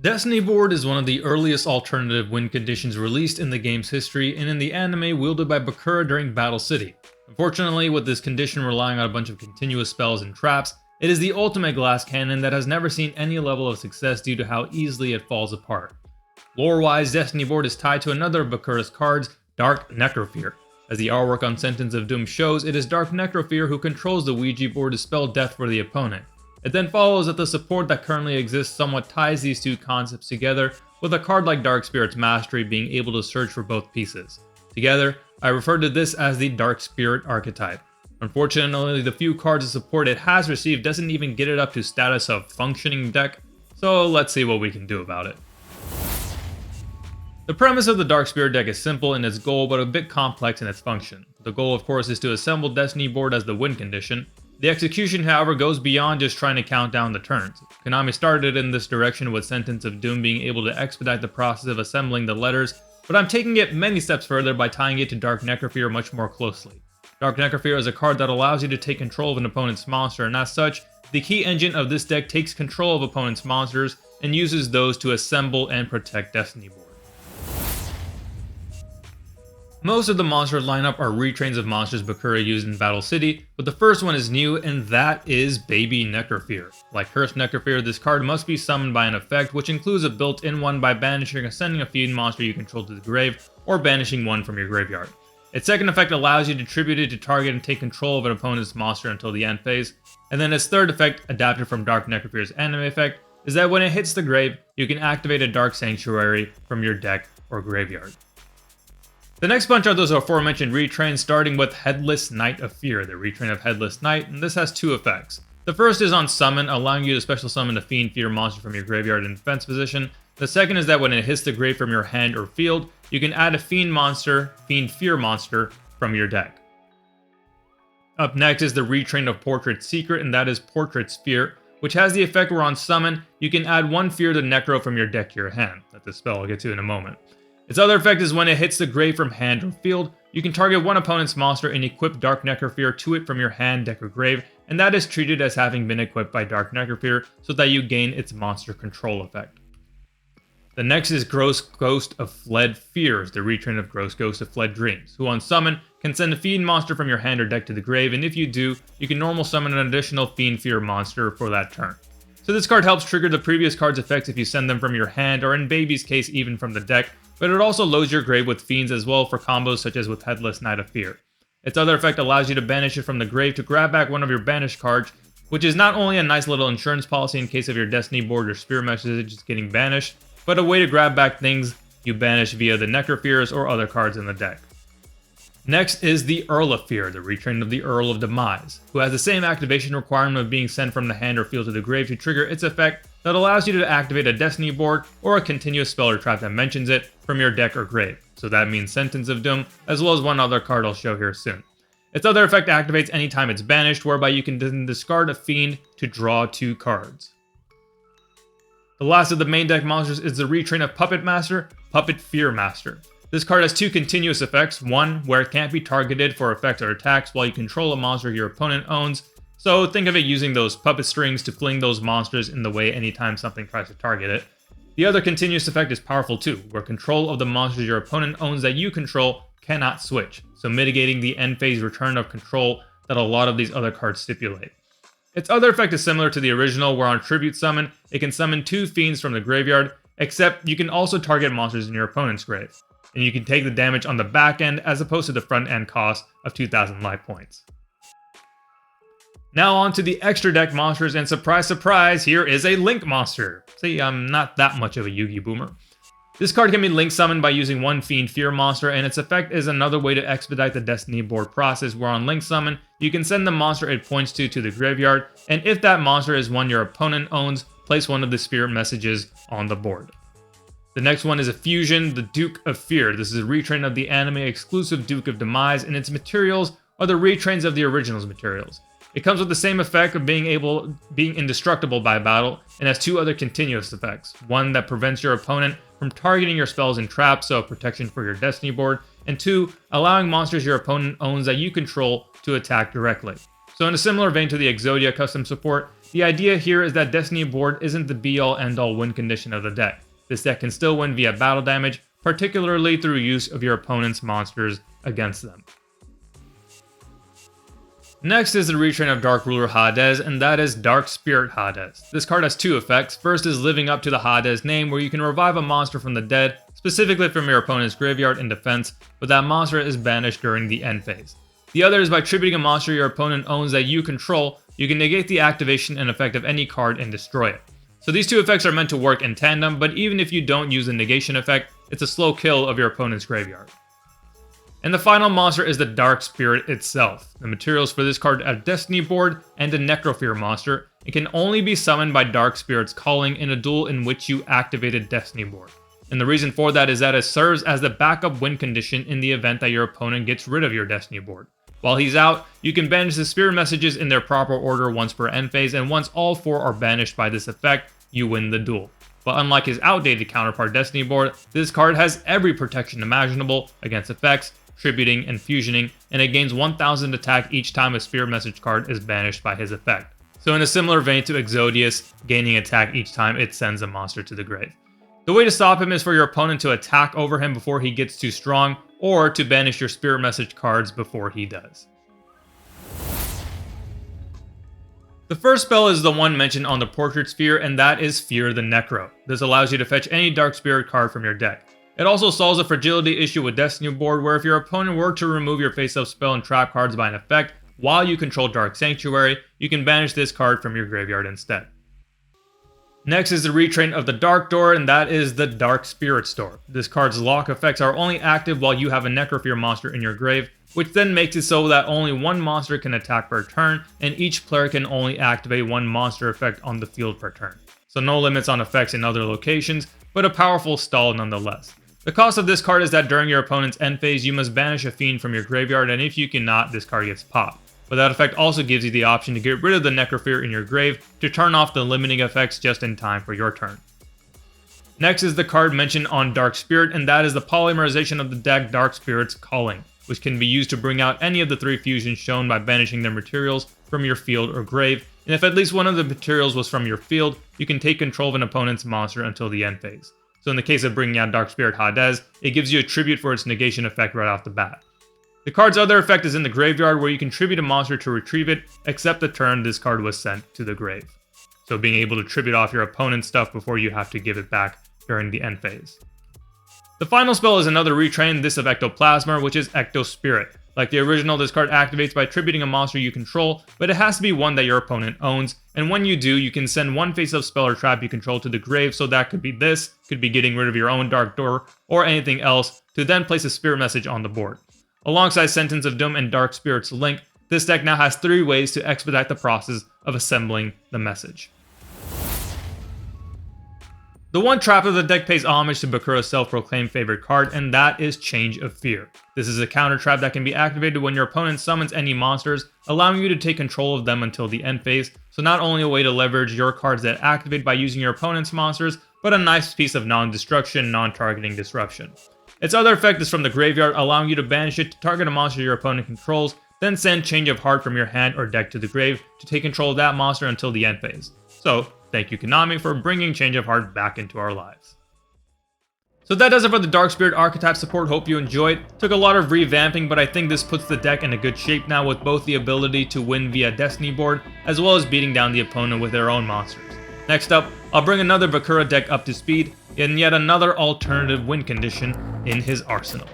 Destiny Board is one of the earliest alternative win conditions released in the game's history and in the anime wielded by Bakura during Battle City. Unfortunately, with this condition relying on a bunch of continuous spells and traps, it is the ultimate glass cannon that has never seen any level of success due to how easily it falls apart. Lore-wise, Destiny Board is tied to another of Bakura's cards, Dark Necrofear. As the artwork on Sentence of Doom shows, it is Dark Necrofear who controls the Ouija board to spell death for the opponent. It then follows that the support that currently exists somewhat ties these two concepts together, with a card like Dark Spirit's Mastery being able to search for both pieces. Together, I refer to this as the Dark Spirit archetype. Unfortunately, the few cards of support it has received doesn't even get it up to status of functioning deck, so let's see what we can do about it. The premise of the Dark Spirit deck is simple in its goal, but a bit complex in its function. The goal, of course, is to assemble Destiny Board as the win condition. The execution, however, goes beyond just trying to count down the turns. Konami started in this direction with Sentence of Doom being able to expedite the process of assembling the letters, but I'm taking it many steps further by tying it to Dark Necrofear much more closely. Dark Necrofear is a card that allows you to take control of an opponent's monster, and as such, the key engine of this deck takes control of opponent's monsters and uses those to assemble and protect Destiny Board. Most of the monster lineup are retrains of monsters Bakura used in Battle City, but the first one is new, and that is Baby Necrofear. Like Cursed Necrofear, this card must be summoned by an effect, which includes a built-in one by banishing or sending a fiend monster you control to the grave, or banishing one from your graveyard. Its second effect allows you to tribute it to target and take control of an opponent's monster until the end phase, and then its third effect, adapted from Dark Necrofear's anime effect, is that when it hits the grave, you can activate a Dark Sanctuary from your deck or graveyard. The next bunch are those aforementioned retrains, starting with Headless Knight of Fear, the retrain of Headless Knight, and this has two effects. The first is on summon, allowing you to special summon a Fiend Fear monster from your graveyard in defense position. The second is that when it hits the grave from your hand or field, you can add a Fiend Fear monster from your deck. Up next is the retrain of Portrait Secret, and that is Portrait's Fear, which has the effect where on summon, you can add one Fear to Necro from your deck to your hand. That's a spell I'll get to in a moment. Its other effect is when it hits the grave from hand or field, you can target one opponent's monster and equip Dark Necrofear to it from your hand, deck, or grave, and that is treated as having been equipped by Dark Necrofear so that you gain its monster control effect. The next is Gross Ghost of Fled Fears, the retrain of Gross Ghost of Fled Dreams, who on summon can send a Fiend monster from your hand or deck to the grave, and if you do, you can normal summon an additional Fiend Fear monster for that turn. So this card helps trigger the previous card's effects if you send them from your hand, or in Baby's case even from the deck, but it also loads your grave with fiends as well for combos such as with Headless Knight of Fear. Its other effect allows you to banish it from the grave to grab back one of your banished cards, which is not only a nice little insurance policy in case of your Destiny Board or Spirit messages getting banished, but a way to grab back things you banish via the Necrofears or other cards in the deck. Next is the Earl of Fear, the retrain of the Earl of Demise, who has the same activation requirement of being sent from the hand or field to the grave to trigger its effect that allows you to activate a Destiny Board or a continuous spell or trap that mentions it from your deck or grave. So that means Sentence of Doom, as well as one other card I'll show here soon. Its other effect activates anytime it's banished, whereby you can then discard a fiend to draw 2 cards. The last of the main deck monsters is the retrain of Puppet Master, Puppet Fear Master. This card has 2 continuous effects, one where it can't be targeted for effects or attacks while you control a monster your opponent owns, so think of it using those puppet strings to fling those monsters in the way anytime something tries to target it. The other continuous effect is powerful too, where control of the monsters your opponent owns that you control cannot switch, so mitigating the end phase return of control that a lot of these other cards stipulate. Its other effect is similar to the original, where on Tribute Summon, it can summon 2 fiends from the graveyard, except you can also target monsters in your opponent's grave, and you can take the damage on the back end as opposed to the front end cost of 2,000 life points. Now on to the extra deck monsters, and surprise surprise, here is a Link monster. See, I'm not that much of a Yugi boomer. This card can be Link summoned by using one Fiend Fear monster, and its effect is another way to expedite the Destiny Board process, where on Link summon, you can send the monster it points to the graveyard, and if that monster is one your opponent owns, place one of the Spirit messages on the board. The next one is a fusion, the Duke of Fear. This is a retrain of the anime exclusive Duke of Demise, and its materials are the retrains of the original's materials. It comes with the same effect of being indestructible by battle, and has 2 other continuous effects. One that prevents your opponent from targeting your spells and traps, so protection for your Destiny Board, and 2, allowing monsters your opponent owns that you control to attack directly. So in a similar vein to the Exodia custom support, The idea here is that Destiny board isn't the be-all end-all win condition of the deck. This deck can still win via battle damage, particularly through use of your opponent's monsters against them. Next is the retrain of Dark Ruler Hades, and that is Dark Spirit Hades. This card has two effects. First is living up to the Hades name, where you can revive a monster from the dead, specifically from your opponent's graveyard in defense, but that monster is banished during the end phase. The other is by tributing a monster your opponent owns that you control, you can negate the activation and effect of any card and destroy it. So these two effects are meant to work in tandem, but even if you don't use the negation effect, it's a slow kill of your opponent's graveyard. And the final monster is the Dark Spirit itself. The materials for this card are Destiny board and a Necrofear monster. It can only be summoned by Dark Spirit's calling in a duel in which you activated Destiny board. And the reason for that is that it serves as the backup win condition in the event that your opponent gets rid of your Destiny board. While he's out, you can banish the spirit messages in their proper order once per end phase, and once all 4 are banished by this effect, you win the duel. But unlike his outdated counterpart Destiny board, this card has every protection imaginable against effects, tributing, and fusioning, and it gains 1000 attack each time a spirit message card is banished by his effect. So in a similar vein to Exodia's, gaining attack each time it sends a monster to the grave. The way to stop him is for your opponent to attack over him before he gets too strong, or to banish your spirit message cards before he does. The first spell is the one mentioned on the Portrait Sphere, and that is Fear the Necro. This allows you to fetch any Dark Spirit card from your deck. It also solves a fragility issue with Destiny board, where if your opponent were to remove your face-up spell and trap cards by an effect while you control Dark Sanctuary, you can banish this card from your graveyard instead. Next is the retrain of the Dark Door, and that is the Dark Spirit Door. This card's lock effects are only active while you have a Necrofear monster in your grave, which then makes it so that only one monster can attack per turn, and each player can only activate one monster effect on the field per turn. So no limits on effects in other locations, but a powerful stall nonetheless. The cost of this card is that during your opponent's end phase, you must banish a fiend from your graveyard, and if you cannot, this card gets popped. But that effect also gives you the option to get rid of the Necrofear in your grave to turn off the limiting effects just in time for your turn. Next is the card mentioned on Dark Spirit, and that is the Polymerization of the deck Dark Spirit's Calling, which can be used to bring out any of the 3 fusions shown by banishing their materials from your field or grave, and if at least one of the materials was from your field, you can take control of an opponent's monster until the end phase. So in the case of bringing out Dark Spirit Hades, it gives you a tribute for its negation effect right off the bat. The card's other effect is in the graveyard, where you can tribute a monster to retrieve it, except the turn this card was sent to the grave. So being able to tribute off your opponent's stuff before you have to give it back during the end phase. The final spell is another retrain, this of Ectoplasma, which is Ecto Spirit. Like the original, this card activates by tributing a monster you control, but it has to be one that your opponent owns, and when you do, you can send one face-up spell or trap you control to the grave, so that could be this, could be getting rid of your own Dark Door, or anything else, to then place a spirit message on the board. Alongside Sentence of Doom and Dark Spirit's Link, this deck now has 3 ways to expedite the process of assembling the message. The one trap of the deck pays homage to Bakura's self-proclaimed favorite card, and that is Change of Fear. This is a counter trap that can be activated when your opponent summons any monsters, allowing you to take control of them until the end phase, so not only a way to leverage your cards that activate by using your opponent's monsters, but a nice piece of non-destruction, non-targeting disruption. Its other effect is from the graveyard, allowing you to banish it to target a monster your opponent controls, then send Change of Heart from your hand or deck to the grave to take control of that monster until the end phase. So, thank you Konami for bringing Change of Heart back into our lives. So that does it for the Dark Spirit archetype support, hope you enjoyed. Took a lot of revamping, but I think this puts the deck in a good shape now with both the ability to win via Destiny board, as well as beating down the opponent with their own monsters. Next up, I'll bring another Bakura deck up to speed, and yet another alternative win condition in his arsenal.